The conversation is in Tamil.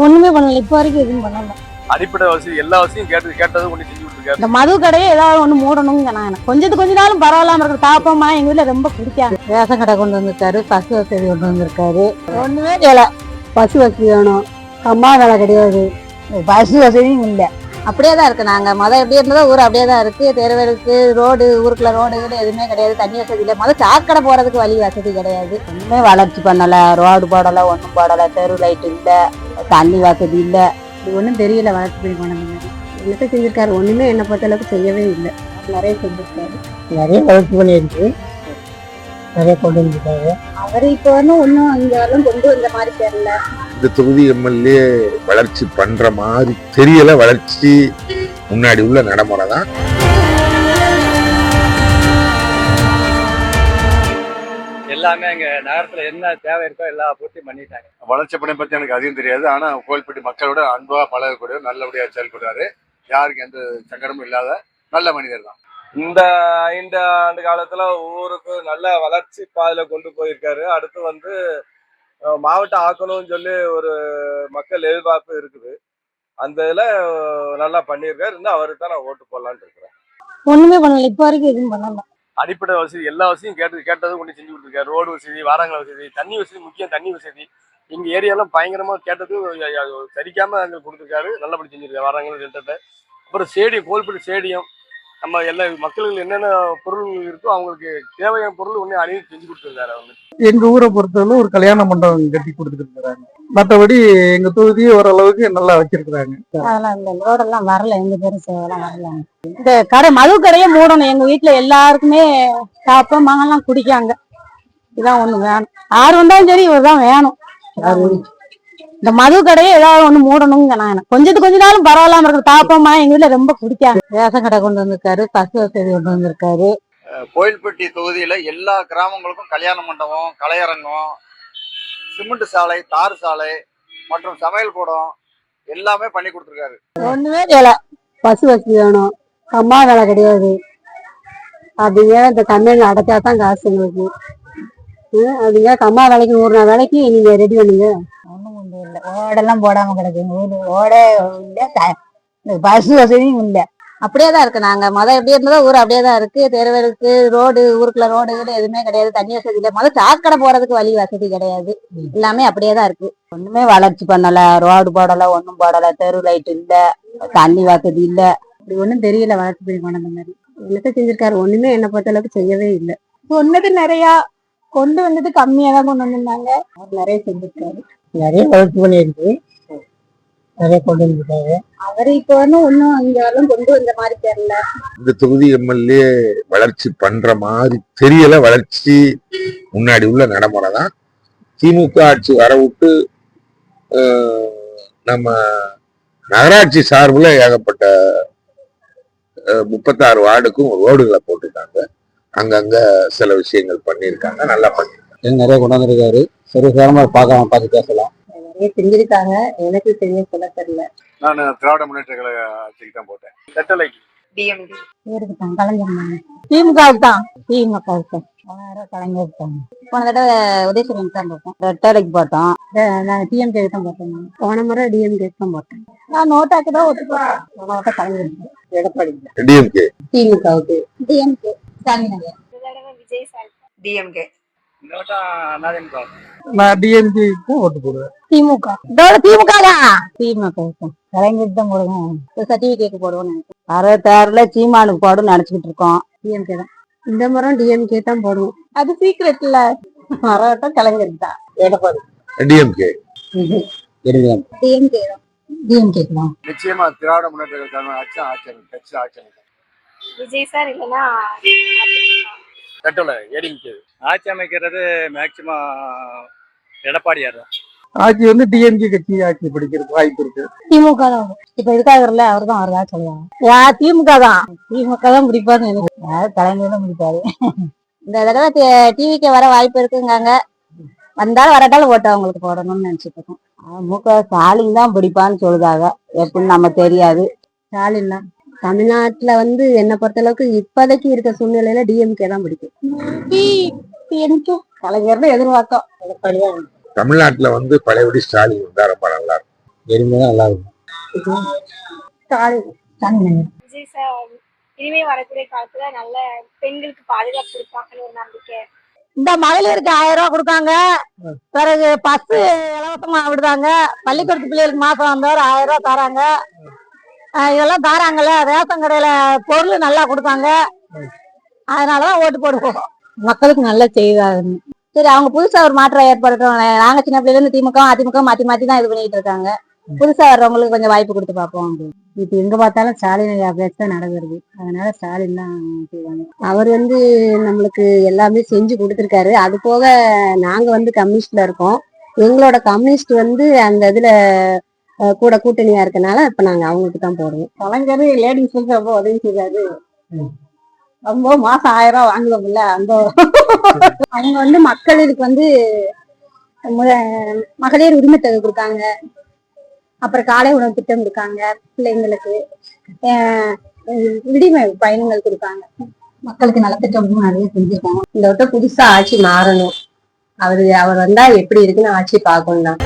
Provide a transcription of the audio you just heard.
ஒண்ணுமே பண்ணல, இப்ப வரைக்கும் எதுவும் பண்ணல. அடிப்படை வசதி எல்லா வசதியும் கேட்டது ஒண்ணு செஞ்சு கொடுத்துருக்காரு. இந்த மது கடையை ஏதாவது ஒண்ணு மூடணுங்க. நான் கொஞ்ச நாளும் பரவாயில்லாம இருக்கிற தாப்பமா எங்க வீட்டுல ரொம்ப பிடிக்காது. ரேஷன் கடை கொண்டு வந்திருக்காரு, பசு வசதி கொண்டு வந்திருக்காரு. ஒண்ணுமே செய்யல. பசு வசதி வேணும், அம்மா வேலை கிடையாது, பசு வசதியும் இல்லை. அப்படியேதான் இருக்கு. நாங்க எப்படி இருந்ததோ ஊர் அப்படியேதான் இருக்கு. தெருவெருக்கு ரோடு, ஊருக்குள்ள ரோடு எதுவுமே கிடையாது. தண்ணி வசதி இல்லை. சாக்கடை போறதுக்கு வழி வசதி கிடையாது. ஒண்ணுமே வளர்ச்சி பண்ணல, ரோடு போடல, ஒண்ணும் போடல, தெரு லைட் இல்ல, தண்ணி வசதி இல்ல. இது ஒண்ணும் தெரியல. வளர்ச்சி பண்ணி போனது என்னத்தை செஞ்சிருக்காரு? ஒண்ணுமே என்னை பொறுத்த அளவுக்கு செய்யவே இல்லை. நிறைய செஞ்சிருக்காரு, நிறைய வளர்ச்சி பண்ணியிருக்கு, நிறைய கொண்டு வந்துருக்காரு. அவரு இப்ப ஒன்னும் இங்க வரலாம் கொண்டு வந்த மாதிரி தெரியல. இந்த தொகுதி எம்எல்ஏ வளர்ச்சி பண்ற மாதிரி தெரியல. வளர்ச்சி முன்னாடி உள்ள நடைமுறை தான். எல்லாமே எங்க நகரத்துல என்ன தேவை இருக்கோ எல்லா பூர்த்தியும் பண்ணிட்டாங்க. வளர்ச்சி பணி பத்தி எனக்கு அதிகம் தெரியாது. ஆனா கோயில்பட்டி மக்களோட அன்பா பழகக்கூடிய நல்லபடியா செயல்படுறாரு. யாருக்கு எந்த சங்கடமும் இல்லாத நல்ல மனிதர் தான். இந்த 5 ஆண்டு காலத்துல ஊருக்கு நல்ல வளர்ச்சி பாதையில கொண்டு போயிருக்காரு. அடுத்து மாவட்டம் ஆக்கணும்னு சொல்லி ஒரு மக்கள் எதிர்பார்ப்பு இருக்குது. அந்த இதுல நல்லா பண்ணியிருக்காரு. இன்னும் அவருக்கு தான் நான் ஓட்டு போடலான்னு இருக்கிறேன். ஒண்ணுமே பண்ணல, இப்ப வரைக்கும் எதுவும் பண்ணல. அடிப்படை வசதி எல்லா வசதியும் கேட்டது கொண்டு செஞ்சு கொடுத்துருக்காரு. ரோடு வசதி, வாராங்கல வசதி, தண்ணி வசதி, முக்கியம் தண்ணி வசதி. எங்க ஏரியாலாம் பயங்கரமா கேட்டது சரிக்காம எங்களுக்கு கொடுத்துருக்காரு. நல்லபடி செஞ்சிருக்காரு. வாராங்கல திட்டத்தை. அப்புறம் ஸ்டேடியம், கோல்பட்டி ஸ்டேடியம், நம்ம எல்லா மக்களுக்கு என்னென்ன பொருள் இருக்கோ அவங்களுக்கு தேவையான பொருள் ஒண்ணு அணிந்து செஞ்சு கொடுத்துருக்காரு. அவங்க எங்க ஊரை பொறுத்தவரை ஒரு கல்யாண மண்டபம் கட்டி கொடுத்துருக்காங்க. மற்றபடி எங்க தொகுதியை ஓரளவுக்கு நல்லா வச்சிருக்கிறாங்க. அதெல்லாம் இந்த ரோடெல்லாம் வரல, எங்க பேரும் சேவலாம் வரல. இந்த கடை மது கடையே மூடணும். எங்க வீட்டுல எல்லாருக்குமே சாப்பிட மகன்லாம் குடிக்காங்க. இதான் ஒண்ணு வேணும். யாரு வந்தாலும் சரி இவர்தான் வேணும். இந்த மது கடையே ஏதாவது ஒண்ணு மூடணுங்க. நான் கொஞ்ச நாளும் பரவாயில்லாம இருக்கிற தாப்பமா எங்க வீட்டுல ரொம்ப பிடிக்காது. ரேஷன் கடை கொண்டு வந்திருக்காரு, பசு வசதி கொண்டு வந்திருக்காரு. கோயில்பட்டி தொகுதியில எல்லா கிராமங்களுக்கும் கல்யாண மண்டபம், கலையரங்கம், சிமெண்ட் சாலை, தார் சாலை மற்றும் சமையல் கூடம் எல்லாமே பண்ணி கொடுத்துருக்காரு. ஒண்ணுமே செய்யல. பசு வசதி வேணும், அம்மா வேலை கிடையாது. அப்படிங்க இந்த கம்பெனி அடைச்சாதான் காசு எங்களுக்கு. அப்படிங்க அம்மா வேலைக்கு 100 நாள் வேலைக்கு நீங்க ரெடி பண்ணுங்க. ஒண்ணும் கொண்டு இல்லை. ஓடெல்லாம் போடாம கிடக்கு. எங்க ஊரு ஓட இல்லை, பசு வசதியும் இல்லை. அப்படியேதான் இருக்கு. நாங்க எப்படி இருந்ததோ ஊர் அப்படியேதான் இருக்கு. தெருவெருக்கு ரோடு, ஊருக்குள்ள ரோடு எதுவுமே கிடையாது. தண்ணி வசதி இல்லை. சாக்கடை போறதுக்கு வழி வசதி கிடையாது. எல்லாமே அப்படியேதான் இருக்கு. ஒண்ணுமே வளர்ச்சி பண்ணல, ரோடு போடல, ஒண்ணும் போடல, தெரு லைட் இல்ல, தண்ணி வசதி இல்ல. அப்படி ஒண்ணும் தெரியல. வளர்ச்சி பண்ணி போனது மாதிரி என்னத்தை செஞ்சிருக்காரு? ஒண்ணுமே என்னை பொறுத்த அளவுக்கு செய்யவே இல்லை. சொன்னது நிறைய, கொண்டு வந்தது கம்மியா தான் கொண்டு வந்திருந்தாங்க. நிறைய செஞ்சிருக்காரு, நிறைய வளர்ச்சி பண்ணியிருக்கு, நிறைய கொண்டு வந்துருக்காரு. அவரு இப்ப ஒன்னும் இங்க வரலாம் கொண்டு வந்த மாதிரி தெரியல. இந்த தொகுதி எம்எல்ஏ வளர்ச்சி பண்ற மாதிரி தெரியல. வளர்ச்சி முன்னாடி உள்ள நடைமுறை தான். திமுக ஆட்சி வர விட்டு நம்ம நகராட்சி சார்பில் ஏகப்பட்ட 36 வார்டுக்கும் ரோடுகளை போட்டுருக்காங்க. அங்கங்க சில விஷயங்கள் பண்ணியிருக்காங்க, நல்லா பண்ணிருக்காங்க. நிறைய கொண்டு வந்திருக்காரு. சர்வசாதாரணமா பார்த்து பேசலாம். நிறைய செஞ்சிருக்காங்க. எனக்கு தெரிய சொல்ல தெரியல. நான் திராவிட முன்னேற்ற கழக ஆட்சிக்கு தான் போட்டேன். கட்டளைக்கு இவருக்கு தான் கலைஞர். திமுகவுக்கு தான். திமுகவுக்கு கலைஞர் தான். போன தடவை உதயசூரியன் தான் போட்டோம். ரெட்டலைக்கு போட்டோம். நான் டிஎம்கே தான் போட்டேன். போன முறை டிஎம்கே தான் போட்டேன். நான் நோட்டாக்கு தான் ஓட்டு போட்டேன். போன ஓட்ட கலைஞர், எடப்பாடி. டிஎம்கே, திமுகவுக்கு, டிஎம்கே, ஸ்டாலின். டிஎம்கே. நான் டிஎம்கே ஓட்டு போடுவேன். திமுக, திமுக தான். திமுக கலைஞர் தான் போடுவோம். சர்டிபிகேட் போடுவோம். 66ல சீமானுக்கு போடும் நினைச்சுக்கிட்டு இருக்கோம். டிஎம்கே தான். இந்த முறை டிஎம்கே தான் போடுவோம். அது சீக்கிரட் இல்ல. மரம் கலைஞர் தான். எடப்பாடி. டிஎம்கே, டிஎம்கே தான். டிஎம்கே தான். நிச்சயமா திராவிட முன்னேற்ற கழக ஆட்சி விஜய் சார் இல்லைன்னா கட்டளை ஏடிஎம்கே ஆட்சி அமைக்கிறது மேக்சிமம் எடப்பாடியார் தான். ஆட்சி டிஎம்கே கட்சி ஆட்சி பிடிக்கிறதுக்கு வாய்ப்பு இருக்கு. திமுக தான். இப்ப இருக்காருல்ல, அவர் தான் வருதா சொல்லுவாங்க. திமுக தான். திமுக தான் பிடிப்பாரு. கலைஞர் தான் பிடிப்பாரு. இந்த தடவை டிவிக்கு வர வாய்ப்பு இருக்குங்காங்க. வந்தாலும் வரட்டாலும் ஓட்டு அவங்களுக்கு போடணும்னு நினைச்சிட்டு இருக்கோம். முக ஸ்டாலின் தான் பிடிப்பான்னு சொல்லுதாங்க. எப்படின்னு நம்ம தெரியாது. ஸ்டாலின் தான். தமிழ்நாட்டுல என்னை பொறுத்த அளவுக்கு இப்போதைக்கு இருக்க சூழ்நிலையில டிஎம்கே தான் பிடிக்கும். கலைஞர்னு எதிர்பார்த்தோம். தமிழ்நாட்டுல பழையபடி ஸ்டாலின் வந்தா ரொம்ப நல்லா இருக்கும். இருந்தா நல்லா இருக்கும். விஜய் சார் இனிமே வரக்கூடிய காலத்துல நல்ல பெண்களுக்கு பாதுகாப்பு கொடுப்பாங்கன்னு ஒரு நம்பிக்கை. இந்த மகளிருக்கு 1000 ரூபாய் கொடுக்காங்க, பிறகு பஸ் இலவசமா விடுறாங்க, பள்ளிக்கூடத்து பிள்ளைகளுக்கு மாசம் வந்தவர் 1000 ரூபாய் தராங்க. இதெல்லாம் தராங்கல்ல, ரேஷன் கடையில பொருள் நல்லா கொடுக்காங்க. அதனாலதான் ஓட்டு போடுவோம். மக்களுக்கு நல்ல செய்தாங்க. சரி, அவங்க புதுசா ஒரு மாற்றம் ஏற்படுத்தும். நாங்க சின்ன பிள்ளைல இருந்து திமுக அதிமுக மாத்தி மாத்தி தான் இது பண்ணிட்டு இருக்காங்க. புதுசா வர்றவங்களுக்கு கொஞ்சம் வாய்ப்பு கொடுத்து பார்ப்போம். இப்ப எங்க பார்த்தாலும் ஸ்டாலின் பேச்சு தான் நடக்கிறது. அதனால ஸ்டாலின் தான் செய்வாங்க. அவர் நம்மளுக்கு எல்லாமே செஞ்சு கொடுத்துருக்காரு. அது போக நாங்க கம்யூனிஸ்ட்ல இருக்கோம். எங்களோட கம்யூனிஸ்ட் அந்த இதுல கூட கூட்டணியா இருக்கனால இப்ப நாங்க அவங்களுக்கு தான் போடுவோம். கலைஞர் லேடிஸ்க்கு ரொம்ப உதவி செய்றாரு. ரொம்ப மாசம் 1000 ரூபாய் வாங்குவோம்ல, அந்த அவங்க மக்களுக்கு மகளிர் உரிமை தொகை கொடுக்காங்க. அப்புறம் காலை உணவு திட்டம் கொடுக்காங்க. பிள்ளைங்களுக்கு விடுமை பயணங்கள் கொடுக்காங்க. மக்களுக்கு நலத்திட்டமும் நிறைய செஞ்சிருக்காங்க. இந்த வட்டம் புதுசா ஆட்சி மாறணும். அவர் வந்தா எப்படி இருக்குன்னு ஆட்சி பார்க்கணும் தான்.